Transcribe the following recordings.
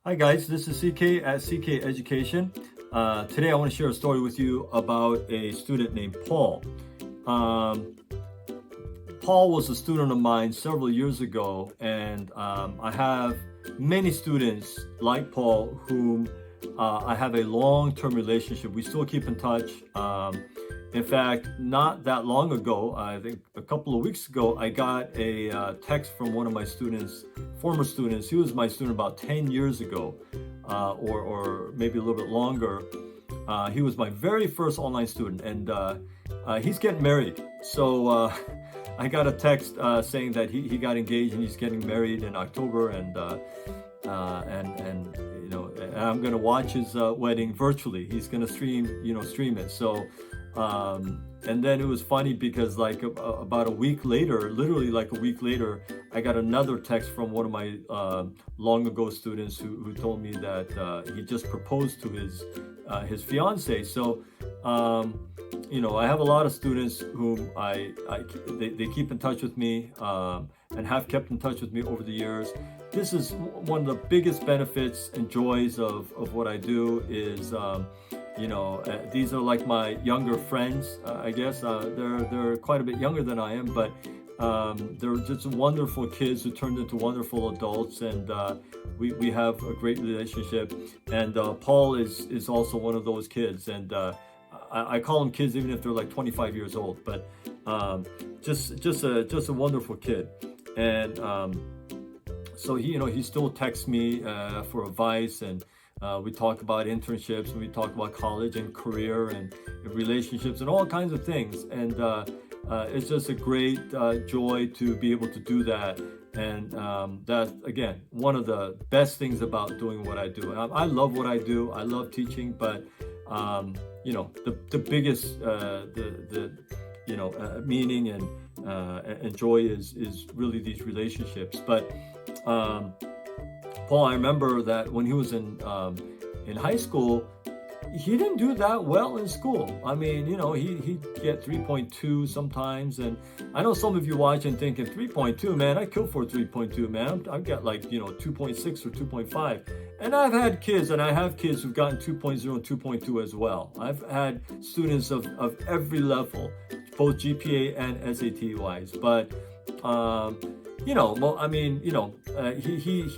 Hi guys, this is CK at CK Education. Today I want to share a story with you about a student named Paul. Um, Paul was a student of mine several years ago, and I have many students like Paul whom I have a long-term relationship. We still keep in touch. In fact, not that long ago, I think a couple of weeks ago, I got a text from one of my students, former students. He was my student about 10 years ago, or maybe a little bit longer. He was my very first online student, and he's getting married. So I got a text saying that he got engaged and he's getting married in October, and I'm gonna watch his wedding virtually. He's gonna stream it. So and then it was funny because like about a week later, literally like a week later, I got another text from one of my long ago students who told me that he just proposed to his fiance. So I have a lot of students whom they keep in touch with me and have kept in touch with me over the years. This is one of the biggest benefits and joys of what I do is these are like my younger friends. I guess they're quite a bit younger than I am, but they're just wonderful kids who turned into wonderful adults, and we have a great relationship. And Paul is also one of those kids, and I call them kids even if they're like 25 years old. But just a wonderful kid, and so he still texts me for advice, and we talk about internships, and we talk about college and career and relationships and all kinds of things. And it's just a great joy to be able to do that. And that's, again, one of the best things about doing what I do. I love what I do. I love teaching, but the biggest meaning and joy is really these relationships. But Paul, I remember that when he was in high school, he didn't do that well in school. I mean, he'd get 3.2 sometimes, and I know some of you watching thinking 3.2, man, I kill for 3.2, man. I've got like 2.6 or 2.5, and I've had kids, and I have kids who've gotten 2.0 and 2.2 as well. I've had students of every level, both GPA and SAT wise, but he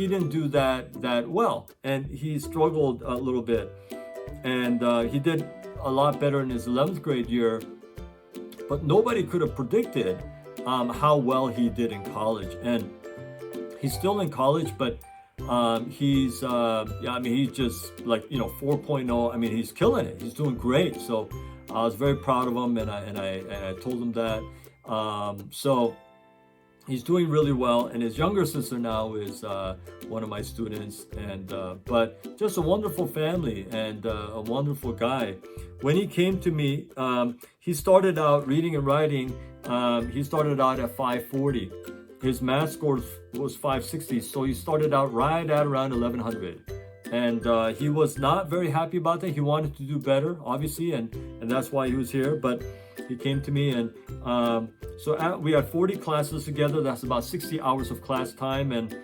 didn't do that well, and he struggled a little bit, and he did a lot better in his 11th grade year, but nobody could have predicted how well he did in college. And he's still in college, but he's just like 4.0. I mean, he's killing it. He's doing great. So I was very proud of him, and I told him that. So he's doing really well, and his younger sister now is one of my students, and but just a wonderful family and a wonderful guy. When he came to me, he started out reading and writing. He started out at 540. His math score was 560, so he started out right at around 1100. And he was not very happy about that. He wanted to do better, obviously, and that's why he was here. But he came to me, and we had 40 classes together. That's about 60 hours of class time, and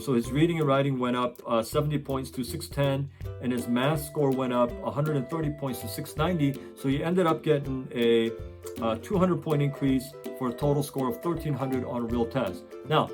so his reading and writing went up 70 points to 610, and his math score went up 130 points to 690. So he ended up getting a 200-point increase for a total score of 1300 on a real test. Now,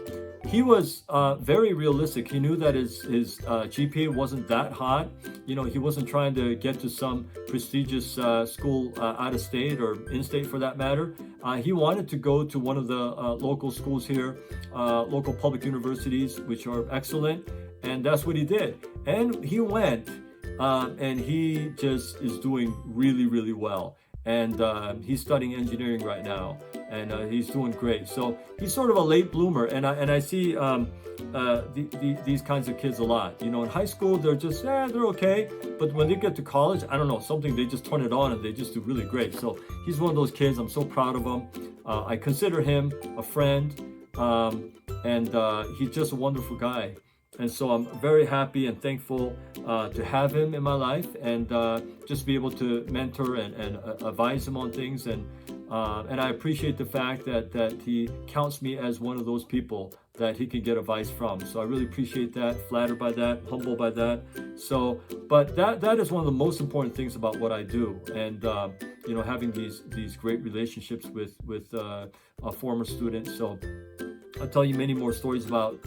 he was very realistic. He knew that his GPA wasn't that hot. He wasn't trying to get to some prestigious school out of state or in state for that matter. He wanted to go to one of the local schools here, local public universities, which are excellent. And that's what he did. And he went, and he just is doing really, really well. And he's studying engineering right now, and he's doing great. So he's sort of a late bloomer, and I see these kinds of kids a lot. In high school they're just they're okay, but when they get to college, I don't know, something, they just turn it on and they just do really great. So he's one of those kids. I'm so proud of him. I consider him a friend, and he's just a wonderful guy. And so I'm very happy and thankful to have him in my life, and just be able to mentor and advise him on things. And And I appreciate the fact that he counts me as one of those people that he can get advice from. So I really appreciate that, flattered by that, humbled by that. So, but that is one of the most important things about what I do. And, having these great relationships with former students. So I'll tell you many more stories about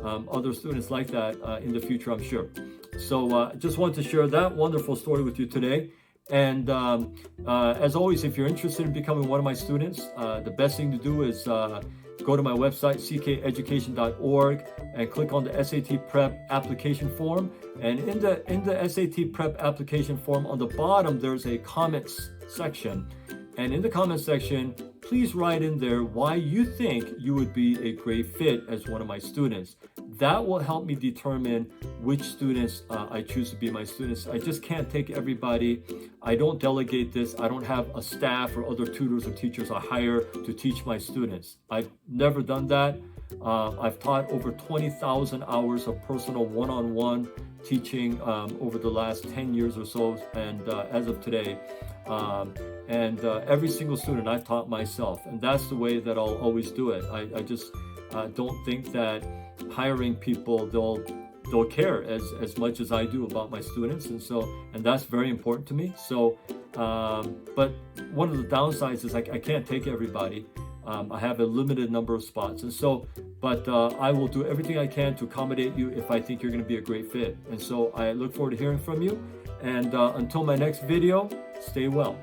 other students like that in the future, I'm sure. So just wanted to share that wonderful story with you today. And as always, if you're interested in becoming one of my students, the best thing to do is go to my website, ckeducation.org, and click on the SAT Prep application form. And in the SAT Prep application form, on the bottom, there's a comments section. And in the comments section, please write in there why you think you would be a great fit as one of my students. That will help me determine which students I choose to be my students. I just can't take everybody. I don't delegate this. I don't have a staff or other tutors or teachers I hire to teach my students. I've never done that. I've taught over 20,000 hours of personal one-on-one teaching over the last 10 years or so, and as of today. Every single student I've taught myself, and that's the way that I'll always do it. I just don't think that hiring people, they'll care as much as I do about my students, and that's very important to me. So, but one of the downsides is I can't take everybody. I have a limited number of spots, but I will do everything I can to accommodate you if I think you're going to be a great fit. And so I look forward to hearing from you. And until my next video, stay well.